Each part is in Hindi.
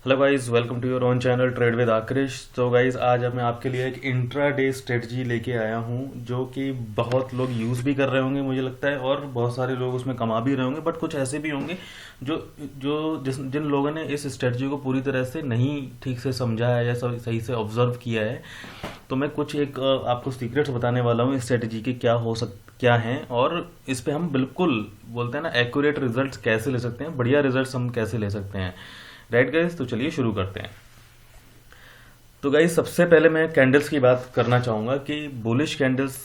Hello guys, welcome to your own channel trade with Aakrish. तो गाइस आज मैं आपके लिए एक इंट्रा डे स्ट्रेटजी लेके आया हूँ जो कि बहुत लोग यूज़ भी कर रहे होंगे मुझे लगता है, और बहुत सारे लोग उसमें कमा भी रहे होंगे। बट कुछ ऐसे भी होंगे जो जिन लोगों ने इस स्ट्रेटजी को पूरी तरह से नहीं ठीक से समझा है या सही से ऑब्जर्व किया है। तो मैं कुछ एक आपको सीक्रेट्स बताने वाला हूँ इस स्ट्रेटजी के क्या हैं, और इस पे हम बिल्कुल बोलते हैं ना एक्यूरेट रिजल्ट्स कैसे ले सकते हैं, बढ़िया रिजल्ट्स हम कैसे ले सकते हैं। राइट गाइस, तो चलिए शुरू करते हैं। तो गाइस सबसे पहले मैं कैंडल्स की बात करना चाहूँगा कि बुलिश कैंडल्स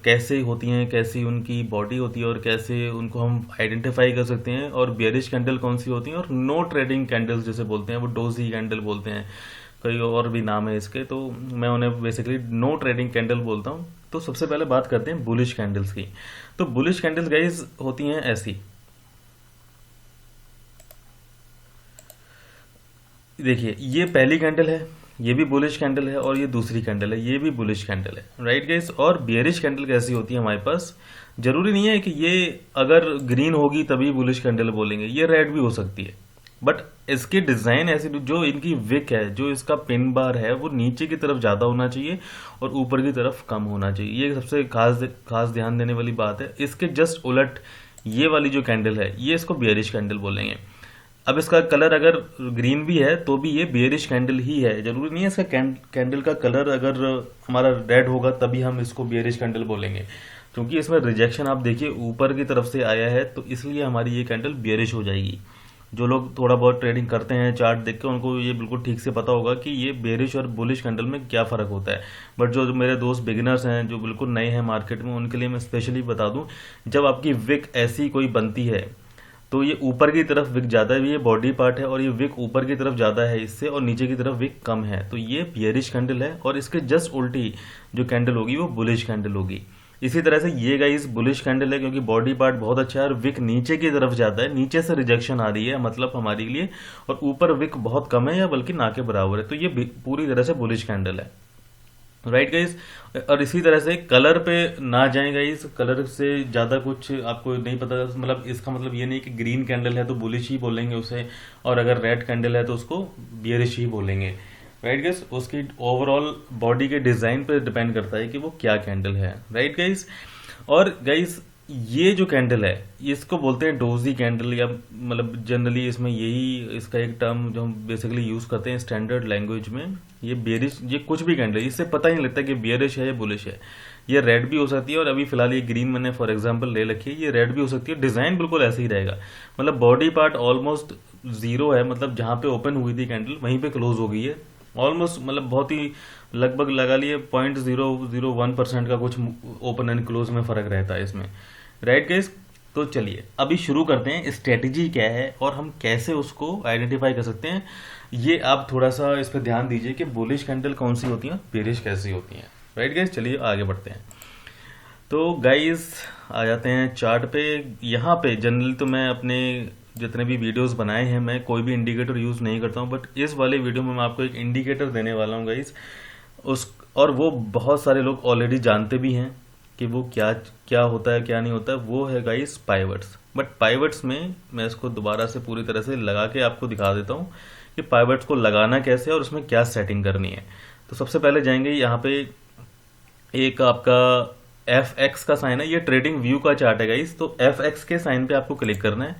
कैसे होती हैं, कैसी उनकी बॉडी होती है और कैसे उनको हम आइडेंटिफाई कर सकते हैं, और बियरिश कैंडल कौन सी होती हैं, और नो ट्रेडिंग कैंडल्स जैसे बोलते हैं, वो डोजी कैंडल बोलते हैं, कई और भी नाम है इसके, तो मैं उन्हें बेसिकली नो ट्रेडिंग कैंडल बोलता हूँ। तो सबसे पहले बात करते हैं बुलिश कैंडल्स की। तो बुलिश कैंडल्स गाइस होती हैं ऐसी, देखिए ये पहली कैंडल है, ये भी बुलिश कैंडल है, और ये दूसरी कैंडल है, ये भी बुलिश कैंडल है। राइट गाइस, और बियरिश कैंडल कैसी होती है हमारे पास, जरूरी नहीं है कि ये अगर ग्रीन होगी तभी बुलिश कैंडल बोलेंगे, ये रेड भी हो सकती है। बट इसकी डिजाइन ऐसी, जो इनकी विक है, जो इसका पिन बार है, वो नीचे की तरफ ज्यादा होना चाहिए और ऊपर की तरफ कम होना चाहिए। ये सबसे खास ध्यान देने वाली बात है। इसके जस्ट उलट ये वाली जो कैंडल है, ये इसको बियरिश कैंडल बोलेंगे। अब इसका कलर अगर ग्रीन भी है तो भी ये बियरिश कैंडल ही है, जरूरी नहीं है इसका कैंडल का कलर अगर हमारा रेड होगा तभी हम इसको बियरिश कैंडल बोलेंगे, क्योंकि इसमें रिजेक्शन आप देखिए ऊपर की तरफ से आया है, तो इसलिए हमारी ये कैंडल बियरिश हो जाएगी। जो लोग थोड़ा बहुत ट्रेडिंग करते हैं चार्ट देख के, उनको ये बिल्कुल ठीक से पता होगा कि ये बेरिश और बुलिश कैंडल में क्या फ़र्क होता है। बट जो मेरे दोस्त बिगिनर्स हैं, जो बिल्कुल नए हैं मार्केट में, उनके लिए मैं स्पेशली बता दूं, जब आपकी विक ऐसी कोई बनती है तो ये ऊपर की तरफ विक ज़्यादा है, ये बॉडी पार्ट है, और ये विक ऊपर की तरफ ज़्यादा है इससे, और नीचे की तरफ विक कम है, तो ये बियरिश कैंडल है। और इसके जस्ट उल्टी जो कैंडल होगी वो बुलिश कैंडल होगी। इसी तरह से ये गाइस बुलिश कैंडल है, क्योंकि बॉडी पार्ट बहुत अच्छा है और विक नीचे की तरफ जाता है, नीचे से रिजेक्शन आ रही है मतलब हमारे लिए, और ऊपर विक बहुत कम है या बल्कि ना के बराबर है, तो ये पूरी तरह से बुलिश कैंडल है। राइट गाइस, और इसी तरह से कलर पे ना जाए गाइस, कलर से ज्यादा कुछ आपको नहीं पता, मतलब इसका मतलब ये नहीं कि ग्रीन कैंडल है तो बुलिश ही बोलेंगे उसे, और अगर रेड कैंडल है तो उसको बियरिश ही बोलेंगे। राइट गाइस, उसकी ओवरऑल बॉडी के डिजाइन पे डिपेंड करता है कि वो क्या कैंडल है। राइट गाइस, और गाइस ये जो कैंडल है इसको बोलते हैं डोजी कैंडल, या मतलब जनरली इसमें यही इसका एक टर्म जो हम बेसिकली यूज करते हैं स्टैंडर्ड लैंग्वेज में। ये बियरिश, ये कुछ भी कैंडल, इससे पता ही नहीं लगता कि बियरिश है या बुलिश है। ये रेड भी हो सकती है, और अभी फिलहाल ये ग्रीन मैंने फॉर एग्जांपल ले रखी है, ये रेड भी हो सकती है। डिजाइन बिल्कुल ऐसे ही रहेगा, मतलब बॉडी पार्ट ऑलमोस्ट जीरो है, मतलब जहां पे ओपन हुई थी कैंडल वहीं पे क्लोज हो गई है ऑलमोस्ट, मतलब बहुत ही लगभग लगा लिए 0.001% का कुछ ओपन एंड क्लोज में फर्क रहता है इसमें। राइट गाइस, तो चलिए अभी शुरू करते हैं, स्ट्रेटेजी क्या है और हम कैसे उसको आइडेंटिफाई कर सकते हैं। ये आप थोड़ा सा इस पर ध्यान दीजिए कि बुलिश कैंडल कौन सी होती है, बेरिश कैसी होती है। राइट गाइस, चलिए आगे बढ़ते हैं। तो गाइस आ जाते हैं चार्ट पे। यहाँ पे जनरली तो मैं अपने जितने भी वीडियोस बनाए हैं मैं कोई भी इंडिकेटर यूज नहीं करता हूँ, बट इस वाले वीडियो में मैं आपको एक इंडिकेटर देने वाला हूँ गाइस, उस और वो बहुत सारे लोग ऑलरेडी जानते भी हैं कि वो क्या क्या होता है क्या नहीं होता है। वो है गाइस पाइवट्स। बट पाइवट्स में मैं इसको दोबारा से पूरी तरह से लगा के आपको दिखा देता हूँ कि पाइवट्स को लगाना कैसे है और उसमें क्या सेटिंग करनी है। तो सबसे पहले जाएंगे यहाँ पे, एक आपका एफ एक्स का साइन है, ये ट्रेडिंग व्यू का चार्ट है गाइस, तो एफ एक्स के साइन पे आपको क्लिक करना है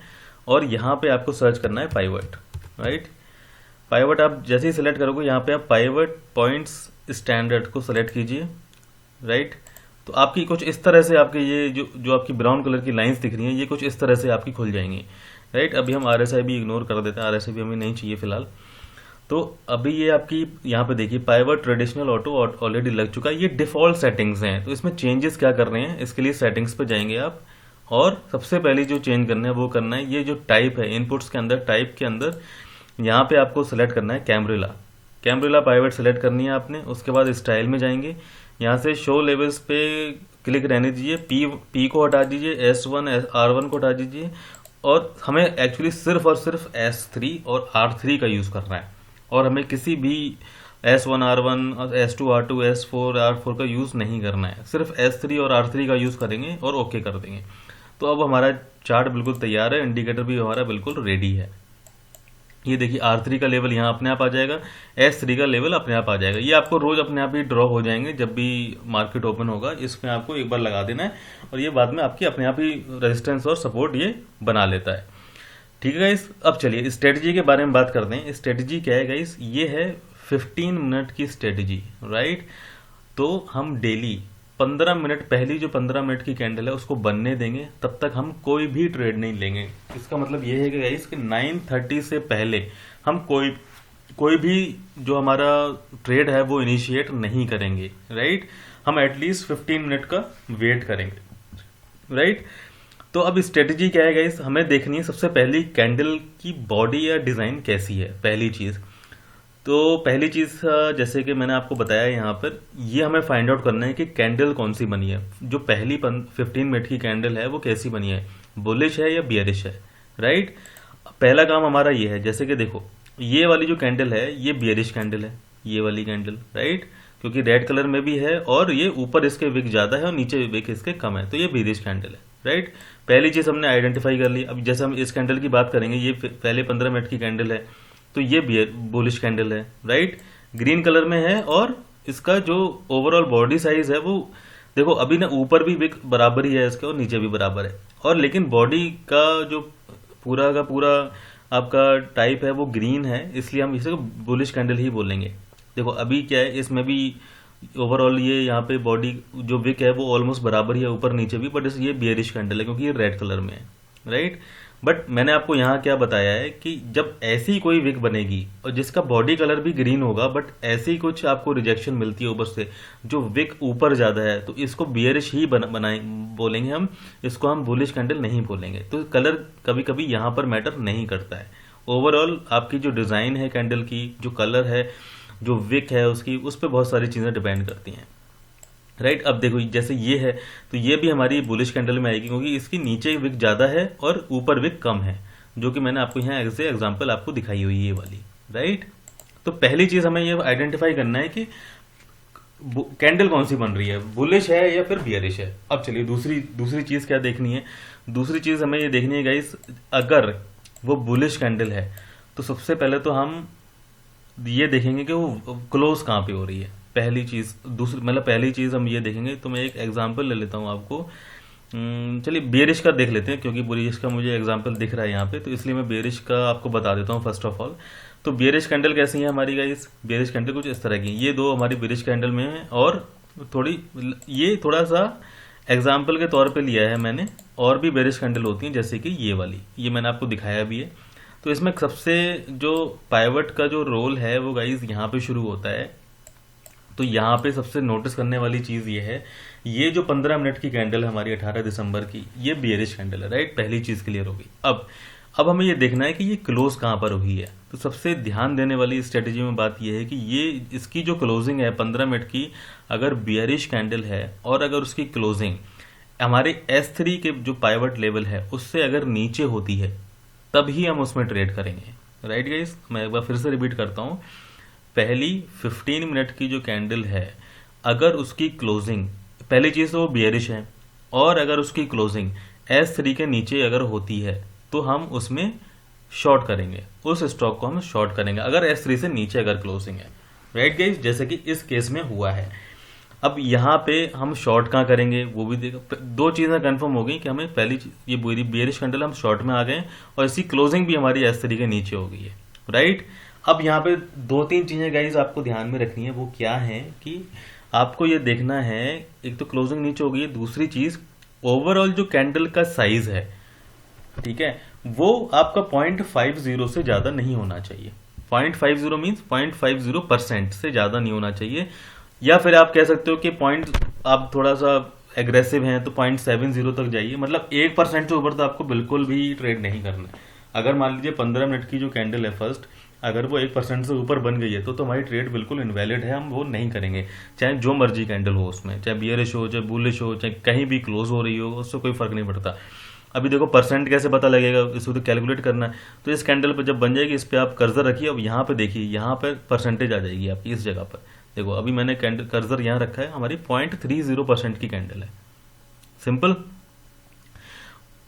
और यहाँ पे आपको सर्च करना है पाइवट। राइट, पाइवट आप जैसे ही सिलेक्ट करोगे यहाँ पे आप पाइवट पॉइंट्स स्टैंडर्ड को सिलेक्ट कीजिए। राइट, तो आपकी कुछ इस तरह से आपके ये जो आपकी ब्राउन कलर की लाइंस दिख रही हैं, ये कुछ इस तरह से आपकी खुल जाएंगी। राइट, अभी हम आरएसआई भी इग्नोर कर देते हैं, आरएसआई भी हमें नहीं चाहिए फिलहाल। तो अभी ये आपकी यहाँ पे देखिए पाइवट ट्रेडिशनल ऑटो ऑलरेडी लग चुका है, ये डिफॉल्ट सेटिंग्स हैं। तो इसमें चेंजेस क्या कर रहे हैं, इसके लिए सेटिंग्स पे जाएंगे आप, और सबसे पहले जो चेंज करना है वो करना है ये जो टाइप है इनपुट्स के अंदर, टाइप के अंदर यहाँ पे आपको सेलेक्ट करना है कैमरेला। कैमरेला पाइवट सेलेक्ट करनी है आपने। उसके बाद स्टाइल में जाएंगे, यहाँ से शो लेवल्स पे क्लिक रहने दीजिए, पी को हटा दीजिए, S1 R1 को हटा दीजिए, और हमें एक्चुअली सिर्फ और सिर्फ S3 और R3 का यूज करना है, और हमें किसी भी S1 R1 S2 R2 S4 R4 का यूज नहीं करना है, सिर्फ S3 और R3 का यूज करेंगे और ओके कर देंगे। तो अब हमारा चार्ट बिल्कुल तैयार है, इंडिकेटर भी हमारा बिल्कुल रेडी है। ये देखिए R3 का लेवल यहाँ अपने आप आ जाएगा, S3 का लेवल अपने आप आ जाएगा। ये आपको रोज अपने आप ही ड्रॉ हो जाएंगे जब भी मार्केट ओपन होगा, इसमें आपको एक बार लगा देना है और ये बाद में आपकी अपने आप ही रेजिस्टेंस और सपोर्ट ये बना लेता है। ठीक है गाइस, अब चलिए स्ट्रेटजी के बारे में बात करते हैं। स्ट्रेटजी क्या है गाइस, ये है 15 मिनट की स्ट्रेटजी, राइट। तो हम डेली 15 मिनट, पहली जो 15 मिनट की कैंडल है उसको बनने देंगे, तब तक हम कोई भी ट्रेड नहीं लेंगे। इसका मतलब ये है कि गाइस कि 9:30 से पहले हम कोई भी जो हमारा ट्रेड है वो इनिशिएट नहीं करेंगे, राइट। हम एटलीस्ट 15 मिनट का वेट करेंगे, राइट। तो अब स्ट्रेटजी क्या है गाइस, हमें देखनी है सबसे पहली कैंडल की बॉडी या डिजाइन कैसी है, पहली चीज। तो पहली चीज जैसे कि मैंने आपको बताया यहाँ पर, ये हमें फाइंड आउट करना है कि कैंडल कौन सी बनी है। जो पहली 15 मिनट की कैंडल है वो कैसी बनी है, बुलिश है या बियरिश है, राइट। पहला काम हमारा ये है, जैसे कि देखो ये वाली जो कैंडल है ये बियरिश कैंडल है, ये वाली कैंडल, राइट, क्योंकि रेड कलर में भी है और ये ऊपर इसके विक ज्यादा है और नीचे विक इसके कम है, तो ये बियरिश कैंडल है, राइट। पहली चीज हमने आइडेंटिफाई कर ली। अब जैसे हम इस कैंडल की बात करेंगे, ये पहले 15 मिनट की कैंडल है, तो ये बुलिश कैंडल है, राइट, ग्रीन कलर में है और इसका जो ओवरऑल बॉडी साइज है वो देखो अभी ना ऊपर भी विक बराबर ही है इसके और नीचे भी बराबर है, और लेकिन बॉडी का जो पूरा का पूरा आपका टाइप है वो ग्रीन है, इसलिए हम इसे बुलिश कैंडल ही बोलेंगे। देखो अभी क्या है, इसमें भी ओवरऑल ये यहाँ पे बॉडी जो विक है वो ऑलमोस्ट बराबर ही है ऊपर नीचे भी, बट ये बियरिश कैंडल है क्योंकि ये रेड कलर में है, राइट। बट मैंने आपको यहाँ क्या बताया है कि जब ऐसी कोई विक बनेगी और जिसका बॉडी कलर भी ग्रीन होगा बट ऐसी कुछ आपको रिजेक्शन मिलती है ऊपर से, जो विक ऊपर ज्यादा है, तो इसको बियरिश ही बनाए बोलेंगे हम, इसको हम बुलिश कैंडल नहीं बोलेंगे। तो कलर कभी कभी यहाँ पर मैटर नहीं करता है। ओवरऑल आपकी जो डिजाइन है कैंडल की, जो कलर है, जो विक है उसकी, उस पर बहुत सारी चीजें डिपेंड करती हैं, राइट। अब देखो जैसे ये है तो ये भी हमारी बुलिश कैंडल में आएगी क्योंकि इसकी नीचे विक ज्यादा है और ऊपर विक कम है, जो कि मैंने आपको यहाँ एग्जांपल आपको दिखाई हुई है ये वाली, राइट। तो पहली चीज हमें ये आइडेंटिफाई करना है कि कैंडल कौन सी बन रही है, बुलिश है या फिर बियरिश है। अब चलिए दूसरी चीज क्या देखनी है। दूसरी चीज हमें ये देखनी है गाइस, अगर वो बुलिश कैंडल है तो सबसे पहले तो हम ये देखेंगे कि वो क्लोज कहाँ पे हो रही है, पहली चीज। दूसरी मतलब पहली चीज हम ये देखेंगे, तो मैं एक एग्जांपल ले लेता हूँ आपको। चलिए बियरिश का देख लेते हैं क्योंकि बुलिश का मुझे एग्जांपल दिख रहा है यहाँ पे, तो इसलिए मैं बियरिश का आपको बता देता हूँ फर्स्ट ऑफ ऑल। तो बियरिश कैंडल कैसी है हमारी गाइस, बियरिश कैंडल कुछ इस तरह की, ये दो हमारी बियरिश कैंडल में है, और ये थोड़ा सा एग्जाम्पल के तौर पर लिया है मैंने, और भी बियरिश कैंडल होती हैं जैसे कि ये वाली, ये मैंने आपको दिखाया भी है। तो इसमें सबसे जो पाइवट का जो रोल है वो गाइस यहाँ पे शुरू होता है। तो यहाँ पे सबसे नोटिस करने वाली चीज ये है, ये जो 15 मिनट की कैंडल है हमारी 18 दिसंबर की, ये बियरिश कैंडल है, राइट। पहली चीज क्लियर होगी। अब हमें ये देखना है कि ये क्लोज कहाँ पर हुई है। तो सबसे ध्यान देने वाली स्ट्रेटेजी में बात यह है कि ये इसकी जो क्लोजिंग है 15 मिनट की, अगर बियरिश कैंडल है और अगर उसकी क्लोजिंग हमारे S3 के जो पाइवट लेवल है उससे अगर नीचे होती है, तभी हम उसमें ट्रेड करेंगे, राइट गाइस। मैं एक बार फिर से रिपीट करता हूं, पहली 15 मिनट की जो कैंडल है, अगर उसकी क्लोजिंग, पहली चीज तो वो बियरिश है, और अगर उसकी क्लोजिंग S3 के नीचे अगर होती है तो हम उसमें शॉर्ट करेंगे, उस स्टॉक को हम शॉर्ट करेंगे अगर S3 से नीचे अगर क्लोजिंग है, राइट गाइस, जैसे कि इस केस में हुआ है। अब यहाँ पे हम शॉर्ट कहाँ करेंगे वो भी देखो, दो चीजें कंफर्म हो गई कि हमें पहली चीज ये बियरिश कैंडल हम शॉर्ट में आ गए और इसकी क्लोजिंग भी हमारी S3 के नीचे हो गई है, राइट। अब यहाँ पे दो तीन चीजें गाइस आपको ध्यान में रखनी है, वो क्या है कि आपको ये देखना है, एक तो क्लोजिंग नीचे हो गई है, दूसरी चीज ओवरऑल जो कैंडल का साइज है, ठीक है, वो आपका 0.50 से ज्यादा नहीं होना चाहिए। 0.50 मीन्स 0.50% से ज्यादा नहीं होना चाहिए, या फिर आप कह सकते हो कि आप थोड़ा सा एग्रेसिव हैं तो 0.70 तक जाइए, मतलब 1% से ऊपर तो आपको बिल्कुल भी ट्रेड नहीं करना है। अगर मान लीजिए 15 मिनट की जो कैंडल है फर्स्ट, अगर वो 1% से ऊपर बन गई है तो हमारी ट्रेड बिल्कुल इनवैलिड है, हम वो नहीं करेंगे, चाहे जो मर्जी कैंडल हो उसमें, चाहे बियरिश हो, चाहे बुलिश हो, चाहे कहीं भी क्लोज हो रही हो, उससे कोई फर्क नहीं पड़ता। अभी देखो परसेंट कैसे पता लगेगा, इसको तो कैलकुलेट करना है। तो इस कैंडल पर जब बन जाएगी, इस पर आप कर्सर रखिए, अब यहाँ पे देखिए, यहाँ पर परसेंटेज आ जाएगी आपकी इस जगह पर। देखो अभी मैंने कैंडल कर्सर यहाँ रखा है, हमारी 0.30% की कैंडल है, सिंपल।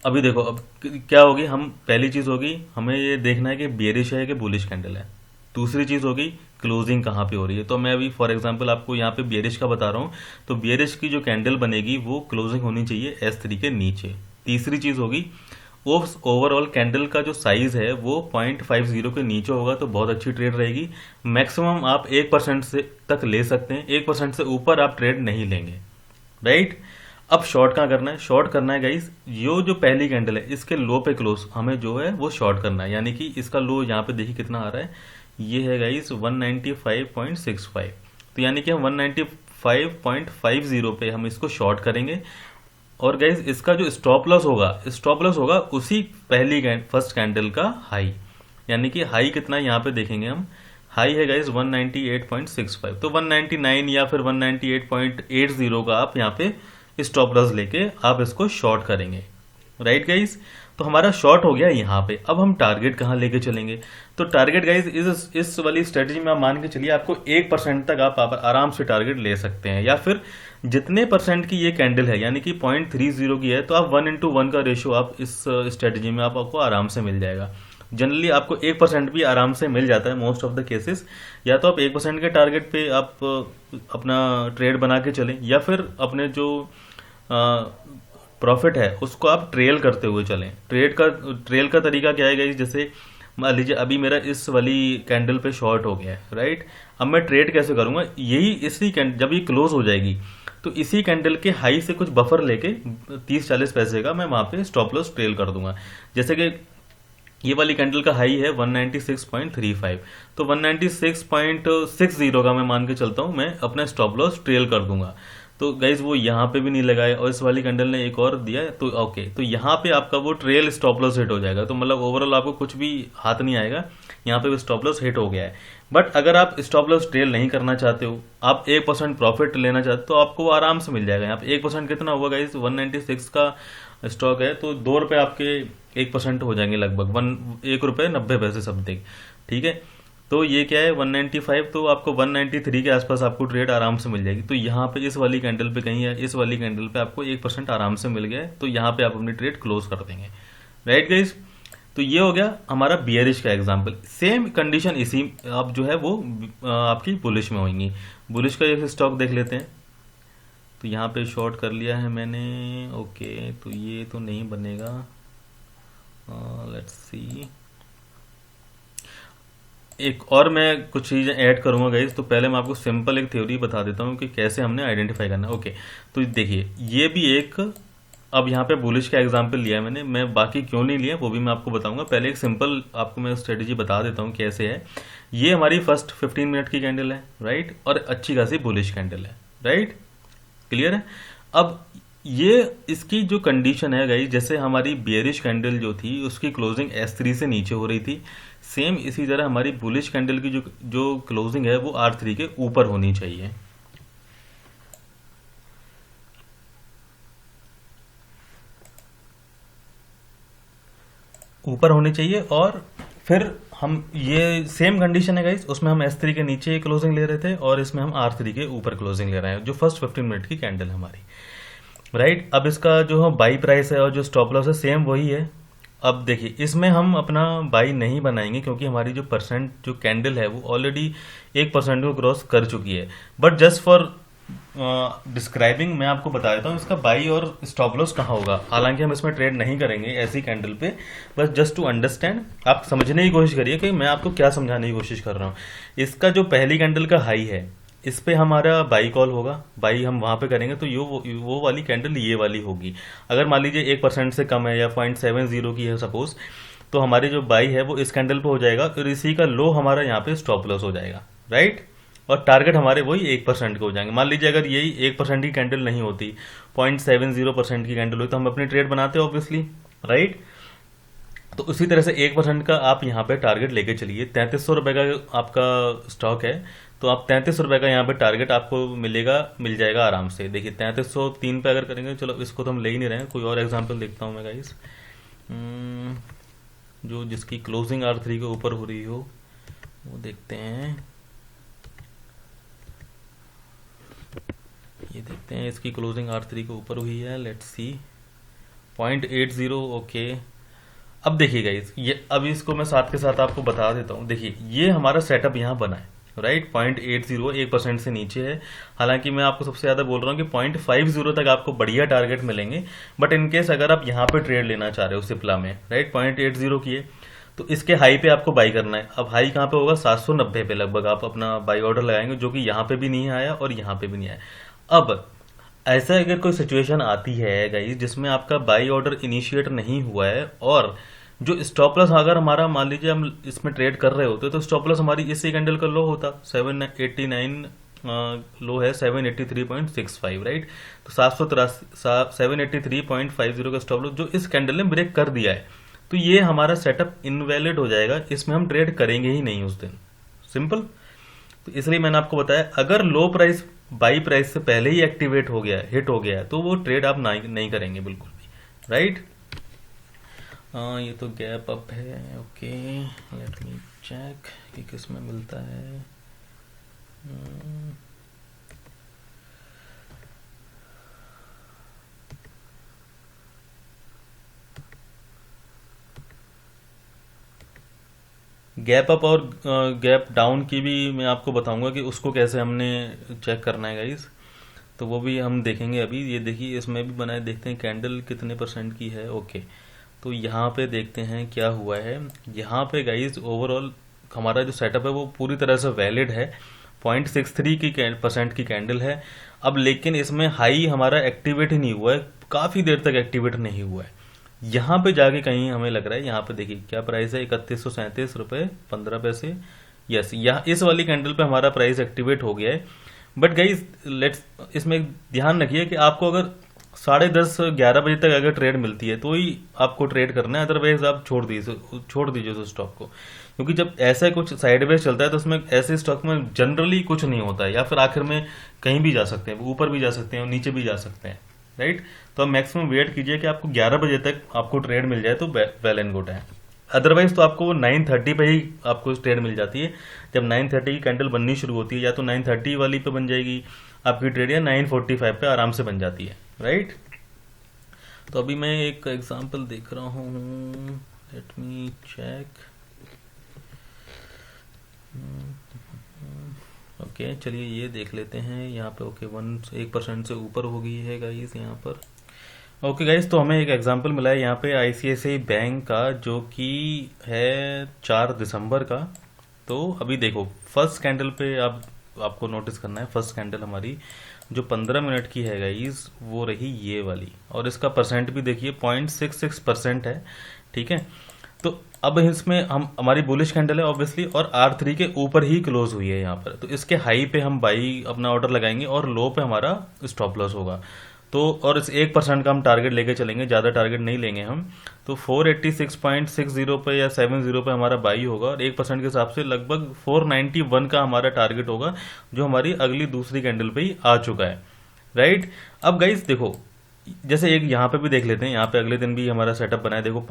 अभी देखो अब क्या होगी, हम पहली चीज होगी हमें ये देखना है कि बेरिश है कि बुलिश कैंडल है। दूसरी चीज होगी क्लोजिंग कहाँ पे हो रही है। तो मैं अभी फॉर एग्जांपल आपको यहाँ पे बेरिश का बता रहा हूँ, तो बेरिश की जो कैंडल बनेगी वो क्लोजिंग होनी चाहिए S3 के नीचे। तीसरी चीज होगी उस ओवरऑल कैंडल का जो साइज है वो 0.50 के नीचे होगा तो बहुत अच्छी ट्रेड रहेगी। मैक्सिमम आप 1% से तक ले सकते हैं, 1% से ऊपर आप ट्रेड नहीं लेंगे, राइट। अब शॉर्ट कहाँ करना है, शॉर्ट करना है गाइस जो पहली कैंडल है इसके लो पे क्लोज हमें जो है वो शॉर्ट करना है। यानी कि इसका लो यहाँ पे देखिए कितना आ रहा है, ये है गाइस 195.65। तो यानी कि हम 195.50 पे हम इसको शॉर्ट करेंगे। और गाइस इसका जो स्टॉप लॉस होगा उसी पहली फर्स्ट कैंडल का हाई। यानी कि हाई कितना है यहाँ पे देखेंगे हम, हाई है गाइस 198.65। तो 199 या फिर 198.80 का आप यहाँ पे स्टॉप लॉस लेके आप इसको शॉर्ट करेंगे, राइट गाइस। तो हमारा शॉर्ट हो गया यहाँ पे। अब हम टारगेट कहाँ लेके चलेंगे, तो टारगेट गाइस इस वाली स्ट्रेटजी में आप मान के चलिए आपको 1% तक आप आराम से टारगेट ले सकते हैं, या फिर जितने परसेंट की ये कैंडल है यानी कि 0.30 की है तो आप 1:1 का रेशियो आप इस स्ट्रेटजी में आपको आराम से मिल जाएगा। जनरली आपको 1% भी आराम से मिल जाता है मोस्ट ऑफ द केसेस। या तो आप 1% के टारगेट पे आप अपना ट्रेड बना के चलें, या फिर अपने जो प्रॉफिट है उसको आप ट्रेल करते हुए चलें। ट्रेल का तरीका क्या है गाइस, जैसे मान लीजिए अभी मेरा इस वाली कैंडल पे शॉर्ट हो गया है, राइट। अब मैं ट्रेड कैसे करूंगा, यही इसी जब ये क्लोज हो जाएगी तो इसी कैंडल के हाई से कुछ बफर लेके 30-40 पैसे का मैं वहां पे स्टॉप लॉस ट्रेल कर दूंगा। जैसे कि ये वाली कैंडल का हाई है 196.35, तो 196.60 का मैं मान के चलता हूं मैं अपना स्टॉप लॉस ट्रेल कर दूंगा। तो गाइज वो यहाँ पे भी नहीं लगाए और इस वाली कैंडल ने एक और दिया तो ओके, तो यहाँ पे आपका वो ट्रेल स्टॉप लॉस हिट हो जाएगा। तो मतलब ओवरऑल आपको कुछ भी हाथ नहीं आएगा, यहाँ पे स्टॉप लॉस हिट हो गया है। बट अगर आप स्टॉप लॉस ट्रेल नहीं करना चाहते हो, आप 1% प्रॉफिट लेना चाहते हो, तो आपको वो आराम से मिल जाएगा। यहाँ पे 1% कितना हुआ गाइज, 196 का स्टॉक है तो 2 रुपए आपके 1% हो जाएंगे लगभग, 1 रुपये 90 पैसे समथिंग, ठीक है। तो ये क्या है 195, तो आपको 193 के आसपास आपको ट्रेड आराम से मिल जाएगी। तो यहाँ पे इस वाली कैंडल पे कहीं है, इस वाली कैंडल पे आपको 1% आराम से मिल गया है, तो यहाँ पे आप अपनी ट्रेड क्लोज कर देंगे, राइट गाइस। तो ये हो गया हमारा बियरिश का एग्जांपल। सेम कंडीशन इसी आप जो है वो आपकी बुलिश में होंगी। बुलिश का एक स्टॉक देख लेते हैं। तो यहाँ पे शॉर्ट कर लिया है मैंने, ओके। तो ये तो नहीं बनेगा, लेट्स सी। एक और मैं कुछ चीज़ें ऐड करूंगा गाइज। तो पहले मैं आपको सिंपल एक थ्योरी बता देता हूँ कि कैसे हमने आइडेंटिफाई करना है, ओके। तो देखिए ये भी एक, अब यहाँ पे बुलिश का एग्जांपल लिया है मैंने, मैं बाकी क्यों नहीं लिया वो भी मैं आपको बताऊंगा। पहले एक सिंपल आपको मैं स्ट्रेटेजी बता देता हूँ कैसे है। ये हमारी फर्स्ट 15 मिनट की कैंडल है, राइट, और अच्छी खासी बुलिश कैंडल है, राइट, क्लियर है। अब ये इसकी जो कंडीशन है गाइस, जैसे हमारी बियरिश कैंडल जो थी उसकी क्लोजिंग S3 से नीचे हो रही थी, सेम इसी तरह हमारी बुलिश कैंडल की जो क्लोजिंग है वो R3 के ऊपर होनी चाहिए। ऊपर होनी चाहिए। और फिर हम ये सेम कंडीशन है गाइस, उसमें हम S3 के नीचे क्लोजिंग ले रहे थे और इसमें हम R3 के ऊपर क्लोजिंग ले रहे हैं, जो फर्स्ट 15 मिनट की कैंडल है हमारी, राइट। अब इसका जो बाई प्राइस है और जो स्टॉप लॉस है सेम वही है। अब देखिए इसमें हम अपना बाई नहीं बनाएंगे क्योंकि हमारी जो परसेंट जो कैंडल है वो ऑलरेडी 1% को क्रॉस कर चुकी है। बट जस्ट फॉर डिस्क्राइबिंग मैं आपको बता देता हूँ इसका बाई और स्टॉप लॉस कहाँ होगा। हालांकि हम इसमें ट्रेड नहीं करेंगे ऐसी कैंडल पे, बस जस्ट टू अंडरस्टैंड आप समझने की कोशिश करिए कि मैं आपको क्या समझाने की कोशिश कर रहा हूँ। इसका जो पहली कैंडल का हाई है इस पे हमारा बाई कॉल होगा, बाई हम वहां पे करेंगे तो वो वाली कैंडल ये वाली होगी। अगर मान लीजिए 1% से कम है या 0.70 की है सपोज, तो हमारी जो बाई है वो इस कैंडल पे हो जाएगा और इसी का लो हमारा यहाँ पे स्टॉप लॉस हो जाएगा, राइट। और टारगेट हमारे वही 1% के हो जाएंगे। मान लीजिए अगर यही 1% की कैंडल नहीं होती, 0.70% की कैंडल होती तो हम अपनी ट्रेड बनाते ऑब्वियसली, राइट। तो उसी तरह से 1% का आप यहाँ पे टारगेट लेके चलिए। 3300 रुपये का आपका स्टॉक है तो आप 3300 रुपये का यहाँ पे टारगेट आपको मिल जाएगा आराम से। देखिए 3303 पे अगर करेंगे, चलो इसको तो हम ले ही नहीं रहे हैं, कोई और एग्जांपल देखता हूँ मैं गाइस, जो जिसकी क्लोजिंग R3 के ऊपर हो रही हो वो देखते हैं। ये देखते हैं इसकी क्लोजिंग R3 के ऊपर हुई है, लेट्स सी 0.80 ओके। अब देखिए गाइस, ये अब इसको मैं साथ के साथ आपको बता देता हूँ। देखिए ये हमारा सेटअप यहाँ बना है, राइट। 0.80 1% से नीचे है। हालांकि मैं आपको सबसे ज़्यादा बोल रहा हूँ कि 0.50 तक आपको बढ़िया टारगेट मिलेंगे। बट इनकेस अगर आप यहाँ पे ट्रेड लेना चाह रहे हो सिप्ला में, राइट, 0.80 की है, तो इसके हाई पे आपको बाई करना है। अब हाई कहाँ पे होगा? 790 पे लगभग आप अपना बाई ऑर्डर लगाएंगे, जो कि यहाँ पे भी नहीं आया और यहाँ पे भी नहीं आया। अब ऐसा अगर कोई सिचुएशन आती है गाइस जिसमें आपका बाई ऑर्डर इनिशिएट नहीं हुआ है और जो स्टॉप लॉस अगर हमारा मान लीजिए हम इसमें ट्रेड कर रहे होते तो स्टॉप लॉस हमारी इसी कैंडल का लो होता 789, लो है 783.65, राइट। तो 783.50 का स्टॉप लॉस जो इस कैंडल ने ब्रेक कर दिया है, तो ये हमारा सेटअप इनवैलिड हो जाएगा, इसमें हम ट्रेड करेंगे ही नहीं उस दिन। सिंपल। तो इसलिए मैंने आपको बताया अगर लो प्राइस बाई प्राइस से पहले ही एक्टिवेट हो गया, हिट हो गया है, तो वो ट्रेड आप नहीं करेंगे बिल्कुल भी, राइट। ये तो गैप अप है, ओके। लेट मी चेक कि किस में मिलता है। गैप अप और गैप डाउन की भी मैं आपको बताऊंगा कि उसको कैसे हमने चेक करना है गाइस। तो वो भी हम देखेंगे अभी। ये देखिए इसमें भी बनाए, देखते हैं कैंडल कितने परसेंट की है। ओके, तो यहाँ पे देखते हैं क्या हुआ है। यहाँ पे गाइस ओवरऑल हमारा जो सेटअप है वो पूरी तरह से वैलिड है। 0.63 की परसेंट की कैंडल है। अब लेकिन इसमें हाई हमारा एक्टिवेट ही नहीं हुआ है, काफ़ी देर तक एक्टिवेट नहीं हुआ है। यहाँ पे जाके कहीं हमें लग रहा है, यहाँ पे देखिए क्या प्राइस है, 3137 रुपये 15 पैसे। यस, यहाँ इस वाली कैंडल पे हमारा प्राइस एक्टिवेट हो गया है। बट गाइस लेट्स इसमें ध्यान रखिए कि आपको अगर 10:30-11 बजे तक अगर ट्रेड मिलती है तो ही आपको ट्रेड करना है, अदरवाइज आप छोड़ दीजिए उस स्टॉक को। क्योंकि जब ऐसा कुछ साइडवेज चलता है तो उसमें ऐसे स्टॉक में जनरली कुछ नहीं होता है, या फिर आखिर में कहीं भी जा सकते हैं, ऊपर भी जा सकते हैं और नीचे भी जा सकते हैं, राइट। तो आप मैक्सिमम वेट कीजिए कि आपको 11 बजे तक आपको ट्रेड मिल जाए तो वेल एंड गुड है। अदरवाइज तो आपको 9:30 पे ही आपको ट्रेड मिल जाती है। जब 9:30 की कैंडल बननी शुरू होती है, या तो 9:30 वाली पे बन जाएगी आपकी ट्रेड, या 9:45 पे आराम से बन जाती है, राइट। तो अभी मैं एक एग्जांपल देख रहा हूँ, लेट मी चेक। ओके, चलिए ये देख लेते हैं यहाँ पे। ओके, 1% से ऊपर हो गई है गाइस यहाँ पर। ओके गाइस, तो हमें एक एग्जांपल मिला है यहाँ पे आईसीआईसीआई बैंक का, जो कि है 4 दिसंबर का। तो अभी देखो फर्स्ट कैंडल पे आपको नोटिस करना है। फर्स्ट कैंडल हमारी जो 15 मिनट की है गाइस वो रही ये वाली, और इसका परसेंट भी देखिए 0.66% है, ठीक है। तो अब इसमें हमारी बुलिश कैंडल है ऑब्वियसली, और R3 के ऊपर ही क्लोज हुई है यहाँ पर। तो इसके हाई पे हम बाई अपना ऑर्डर लगाएंगे और लो पे हमारा स्टॉप लॉस होगा। तो और इस 1% का हम टारगेट लेके चलेंगे, ज़्यादा टारगेट नहीं लेंगे हम। तो 486.60 पे या 70 पे हमारा बाई होगा, और 1% के हिसाब से लगभग 491 का हमारा टारगेट होगा, जो हमारी अगली दूसरी कैंडल पे ही आ चुका है, राइट। अब गाइस देखो, जैसे एक यहाँ पे भी देख लेते हैं। यहाँ पे अगले दिन भी हमारा सेटअप बना है, देखो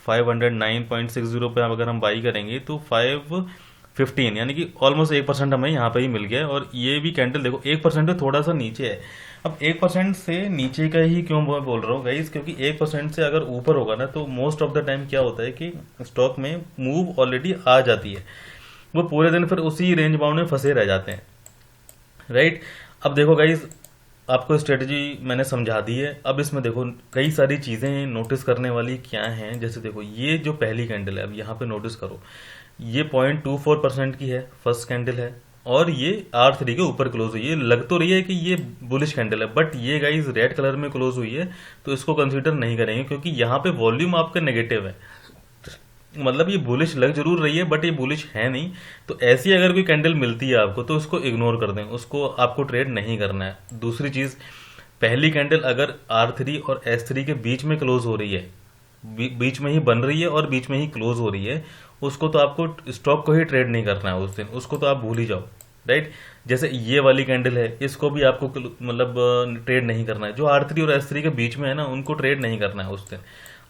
509.60 पे अगर हम बाई करेंगे तो 515, यानी कि ऑलमोस्ट 1% हमें यहाँ पे ही मिल गया है। और ये भी कैंडल देखो 1% से थोड़ा सा नीचे है। अब 1% से नीचे का ही क्यों मैं बोल रहा हूँ गाइस, क्योंकि 1% से अगर ऊपर होगा ना तो मोस्ट ऑफ द टाइम क्या होता है कि स्टॉक में मूव ऑलरेडी आ जाती है, वो पूरे दिन फिर उसी रेंज बाउंड में फंसे रह जाते हैं, राइट। अब देखो गाइस, आपको स्ट्रेटजी मैंने समझा दी है। अब इसमें देखो कई सारी चीज़ें नोटिस करने वाली क्या हैं। जैसे देखो ये जो पहली कैंडल है, अब यहाँ पे नोटिस करो, ये 0.24% की है, फर्स्ट कैंडल है, और ये R3 के ऊपर क्लोज हुई है। लग तो रही है कि ये बुलिश कैंडल है, बट ये गाइस रेड कलर में क्लोज हुई है, तो इसको कंसीडर नहीं करेंगे, क्योंकि यहाँ पे वॉल्यूम आपका नेगेटिव है। मतलब ये बुलिश लग जरूर रही है, बट ये बुलिश है नहीं। तो ऐसी अगर कोई कैंडल मिलती है आपको, तो उसको इग्नोर कर दें, उसको आपको ट्रेड नहीं करना है। दूसरी चीज, पहली कैंडल अगर R3 और S3 के बीच में क्लोज हो रही है, बीच में ही बन रही है और बीच में ही क्लोज हो रही है, उसको तो आपको स्टॉक को ही ट्रेड नहीं करना है उस दिन, उसको तो आप भूल ही जाओ, राइट। जैसे ये वाली कैंडल है, इसको भी आपको मतलब ट्रेड नहीं करना है। जो R3 और S3 के बीच में है ना, उनको ट्रेड नहीं करना है उस दिन।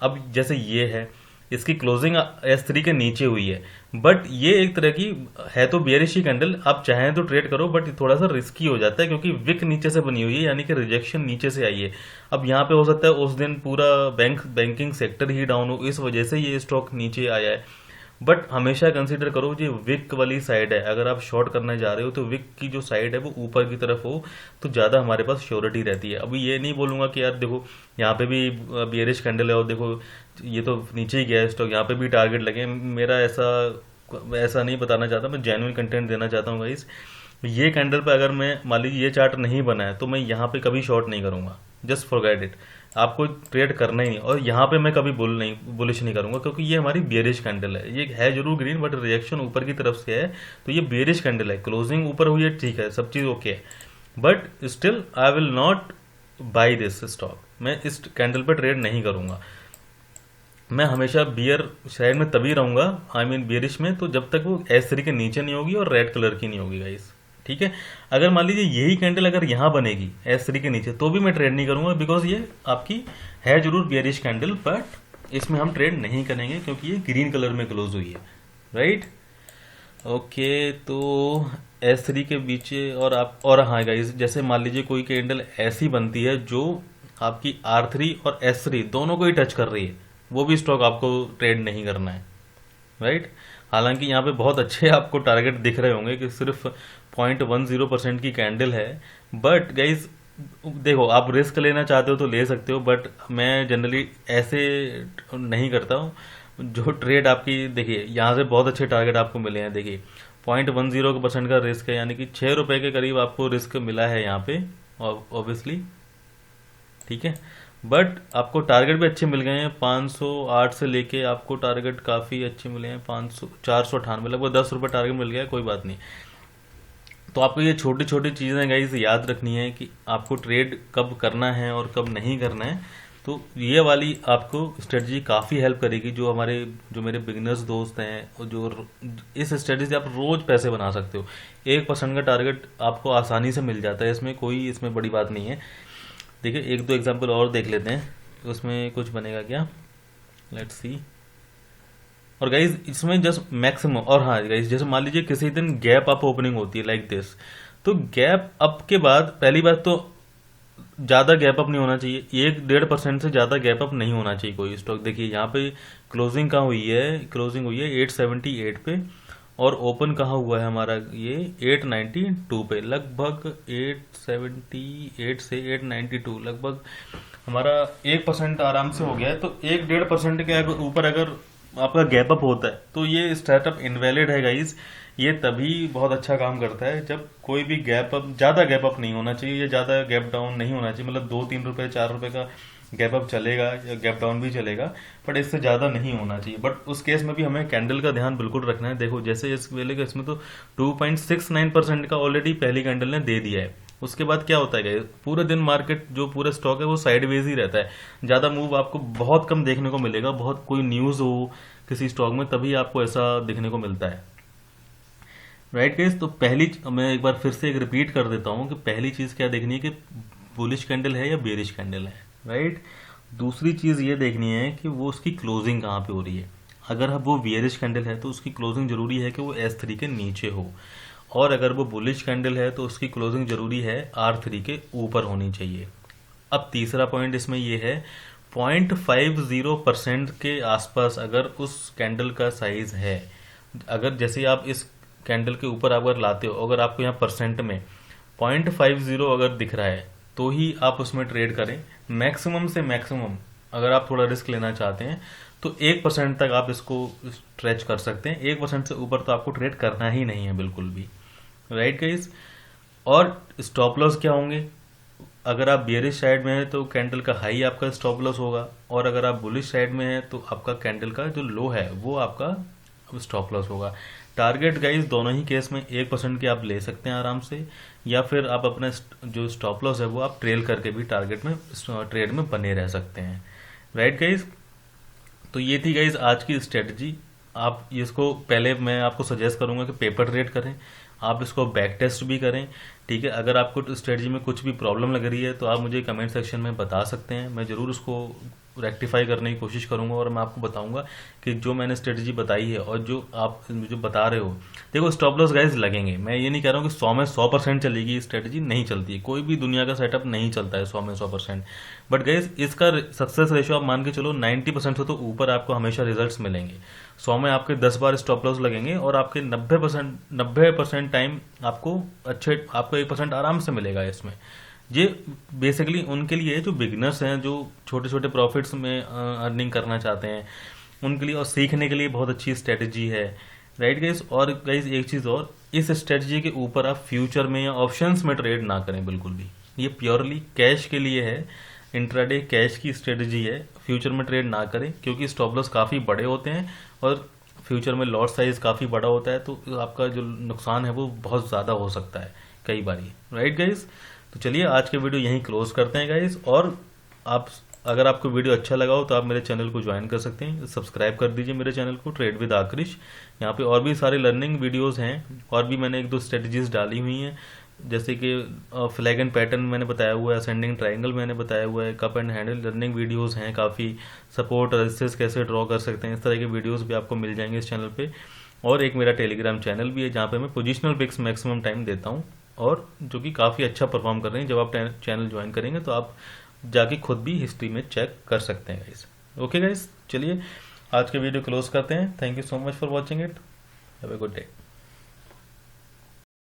अब जैसे ये है, इसकी क्लोजिंग S3 के नीचे हुई है, बट ये एक तरह की है तो बियरिश ही कैंडल, आप चाहें तो ट्रेड करो, बट थोड़ा सा रिस्की हो जाता है क्योंकि विक नीचे से बनी हुई है, यानी कि रिजेक्शन नीचे से आई है। अब यहाँ पे हो सकता है उस दिन पूरा बैंकिंग सेक्टर ही डाउन हो, इस वजह से ये स्टॉक नीचे आया है। बट हमेशा कंसीडर करो जो विक वाली साइड है, अगर आप शॉर्ट करने जा रहे हो तो विक की जो साइड है वो ऊपर की तरफ हो तो ज़्यादा हमारे पास श्योरिटी रहती है। अभी ये नहीं बोलूँगा कि यार देखो यहाँ पे भी बियरिश कैंडल है और देखो ये तो नीचे ही गया है स्टॉक, यहाँ पे भी टारगेट लगे, मेरा ऐसा ऐसा नहीं बताना चाहता, मैं जेन्युइन कंटेंट देना चाहता हूँ गाइस। ये कैंडल पे अगर मैं मान लीजिए ये चार्ट नहीं बना है तो मैं यहाँ पे कभी शॉर्ट नहीं करूंगा, जस्ट फॉरगेट इट, आपको ट्रेड करना ही नहीं। और यहाँ पे मैं कभी बुलिश नहीं करूंगा क्योंकि ये हमारी बियरिश कैंडल है, ये है जरूर ग्रीन बट रिएक्शन ऊपर की तरफ से है, तो ये बियरिश कैंडल है, क्लोजिंग ऊपर हुई है ठीक है, सब चीज़ ओके है, but still I will not by this stock, मैं इस कैंडल पे ट्रेड नहीं करूंगा। मैं हमेशा बियर साइड में तभी रहूंगा, आई मीन बियरिश में, तो जब तक वो S3 के नीचे नहीं होगी और रेड कलर की नहीं होगी गाइस, ठीक है। अगर मान लीजिए यही कैंडल अगर यहाँ बनेगी S3 के नीचे तो भी मैं ट्रेड नहीं करूंगा, बिकॉज ये आपकी है जरूर बियरिश कैंडल, बट इसमें हम ट्रेड नहीं करेंगे क्योंकि ये ग्रीन कलर में क्लोज हुई है, राइट। ओके, तो S3 के पीछे और हाँ गाइस, जैसे मान लीजिए कोई कैंडल ऐसी बनती है जो आपकी R3 और S3 दोनों को ही टच कर रही है, वो भी स्टॉक आपको ट्रेड नहीं करना है, राइट। हालांकि यहाँ पे बहुत अच्छे आपको टारगेट दिख रहे होंगे कि सिर्फ 0.10% की कैंडल है, बट गाइज देखो आप रिस्क लेना चाहते हो तो ले सकते हो, बट मैं जनरली ऐसे नहीं करता हूँ। जो ट्रेड आपकी देखिए यहाँ से बहुत अच्छे टारगेट आपको मिले हैं, देखिए 0.10% का रिस्क है, यानी कि 6 रुपए के करीब आपको रिस्क मिला है यहाँ पे ऑब्वियसली, ठीक है। बट आपको टारगेट भी अच्छे मिल गए हैं, 508 से लेके आपको टारगेट काफ़ी अच्छे मिले हैं, 500 498 लगभग 10 रुपये टारगेट मिल गया है, कोई बात नहीं। तो आपको ये छोटी छोटी चीज़ें गाइस याद रखनी है कि आपको ट्रेड कब करना है और कब नहीं करना है। तो ये वाली आपको स्ट्रेटजी काफ़ी हेल्प करेगी, जो मेरे बिगिनर्स दोस्त हैं, और जो इस स्ट्रेटजी से आप रोज़ पैसे बना सकते हो। 1% का टारगेट आपको आसानी से मिल जाता है, इसमें बड़ी बात नहीं है। देखिए एक दो एग्जांपल और देख लेते हैं, उसमें कुछ बनेगा क्या, लेट्स सी। और गाइज इसमें जस्ट मैक्सिमम, और हाँ गाइज जैसे मान लीजिए किसी दिन गैप अप ओपनिंग होती है लाइक दिस, तो गैप अप के बाद पहली बात तो ज़्यादा गैप अप नहीं होना चाहिए, 1-1.5% से ज़्यादा गैप अप नहीं होना चाहिए कोई स्टॉक। देखिए यहाँ पे क्लोजिंग कहाँ हुई है, क्लोजिंग हुई है 878 पे, और ओपन कहाँ हुआ है हमारा, ये 892 पे, लगभग 878 से 892 लगभग हमारा 1% आराम से हो गया है। तो 1-1.5% के ऊपर अगर आपका गैप अप होता है तो ये स्टार्टअप इनवैलिड है गाइज। ये तभी बहुत अच्छा काम करता है जब कोई भी गैप अप, ज़्यादा गैप अप नहीं होना चाहिए या ज़्यादा गैप डाउन नहीं होना चाहिए, मतलब 2-3 रुपये 4 रुपये का गैप अप चलेगा या गैप डाउन भी चलेगा, बट इससे ज़्यादा नहीं होना चाहिए। बट उस केस में भी हमें कैंडल का ध्यान बिल्कुल रखना है। देखो जैसे इस वेले का इसमें तो 2.69% का ऑलरेडी पहली कैंडल ने दे दिया है। उसके बाद क्या होता है, पूरे दिन मार्केट जो पूरा स्टॉक है वो साइडवेज ही रहता है, ज़्यादा मूव आपको बहुत कम देखने को मिलेगा। बहुत कोई न्यूज़ हो किसी स्टॉक में तभी आपको ऐसा देखने को मिलता है, राइट गाइस। तो मैं एक बार फिर से एक रिपीट कर देता हूँ कि पहली चीज़ क्या देखनी है कि बुलिश कैंडल है या बेरिश कैंडल है, राइट। दूसरी चीज़ ये देखनी है कि वो उसकी क्लोजिंग कहाँ पे हो रही है। अगर वो बेरिश कैंडल है तो उसकी क्लोजिंग जरूरी है कि वो S3 के नीचे हो, और अगर वो बुलिश कैंडल है तो उसकी क्लोजिंग जरूरी है R3 के ऊपर होनी चाहिए। अब तीसरा पॉइंट इसमें ये है, 0.50% के आसपास अगर उस कैंडल का साइज है, अगर जैसे आप इस कैंडल के ऊपर अगर लाते हो, अगर आपको यहाँ परसेंट में 0.50 अगर दिख रहा है तो ही आप उसमें ट्रेड करें। मैक्सिमम से मैक्सिमम अगर आप थोड़ा रिस्क लेना चाहते हैं तो 1% तक आप इसको स्ट्रेच कर सकते हैं, 1% से ऊपर तो आपको ट्रेड करना ही नहीं है बिल्कुल भी, राइट गाइस। और स्टॉप लॉस क्या होंगे, अगर आप बेयरिश साइड में है तो कैंडल का हाई आपका स्टॉप लॉस होगा, और अगर आप बुलिश साइड में है तो आपका कैंडल का जो लो है वो आपका स्टॉप लॉस होगा। टारगेट गाइस दोनों ही केस में 1% के आप ले सकते हैं आराम से, या फिर आप अपना जो स्टॉप लॉस है वो आप ट्रेल करके भी टारगेट में ट्रेड में बने रह सकते हैं, राइट गाइस। तो ये थी गाइस आज की स्ट्रेटजी। आप इसको पहले मैं आपको सजेस्ट करूंगा कि पेपर ट्रेड करें, आप इसको बैक टेस्ट भी करें, ठीक है। अगर आपको स्ट्रेटजी में कुछ भी प्रॉब्लम लग रही है तो आप मुझे कमेंट सेक्शन में बता सकते हैं, मैं ज़रूर उसको रेक्टिफाई करने की कोशिश करूंगा और मैं आपको बताऊंगा कि जो मैंने स्ट्रेटजी बताई है और जो आप जो बता रहे हो। देखो स्टॉप लॉस गाइज लगेंगे, मैं ये नहीं कह रहा हूँ कि 100 में 100% चलेगी स्ट्रेटजी, नहीं चलती है, कोई भी दुनिया का सेटअप नहीं चलता है 100 में 100%। बट गाइज इसका सक्सेस रेशियो आप मान के चलो 90% से तो ऊपर आपको हमेशा रिजल्ट्स मिलेंगे। 100 में आपके 10 बार स्टॉप लॉस लगेंगे और आपके 90% टाइम आपको 1% आराम से मिलेगा इसमें। ये बेसिकली उनके लिए है जो बिगनर्स हैं, जो छोटे छोटे प्रॉफिट्स में अर्निंग करना चाहते हैं, उनके लिए और सीखने के लिए बहुत अच्छी स्ट्रेटजी है, राइट गाइस। और गाइस एक चीज़ और, इस स्ट्रेटजी के ऊपर आप फ्यूचर में या ऑप्शंस में ट्रेड ना करें बिल्कुल भी। ये प्योरली कैश के लिए है, इंट्राडे कैश की स्ट्रेटजी है। फ्यूचर में ट्रेड ना करें क्योंकि स्टॉप लॉस काफ़ी बड़े होते हैं और फ्यूचर में लॉट साइज काफ़ी बड़ा होता है, तो आपका जो नुकसान है वो बहुत ज़्यादा हो सकता है कई बार, राइट गाइस। तो चलिए आज के वीडियो यहीं क्लोज करते हैं गाइस। और आप अगर आपको वीडियो अच्छा लगा हो तो आप मेरे चैनल को ज्वाइन कर सकते हैं, सब्सक्राइब कर दीजिए मेरे चैनल को, ट्रेड विद आकृष। यहाँ पे और भी सारे लर्निंग वीडियोस हैं और भी मैंने 1-2 स्ट्रेटजीज डाली हुई हैं, जैसे कि फ्लैग एंड पैटर्न मैंने बताया हुआ है, असेंडिंग ट्राइंगल मैंने बताया हुआ है, cup and handle learning videos हैं काफ़ी, सपोर्ट रेजिस्टेंस कैसे ड्रॉ कर सकते हैं, इस तरह के वीडियोस भी आपको मिल जाएंगे इस चैनल पे। और एक मेरा टेलीग्राम चैनल भी है जहाँ पे मैं पोजिशनल पिक्स मैक्सिमम टाइम देता हूँ और जो कि काफ़ी अच्छा परफॉर्म कर रहे हैं। जब आप चैनल ज्वाइन करेंगे तो आप जाके खुद भी हिस्ट्री में चेक कर सकते हैं गाइस। ओके गाइस, चलिए आज के वीडियो क्लोज करते हैं। Thank you so much for watching it, have a good day.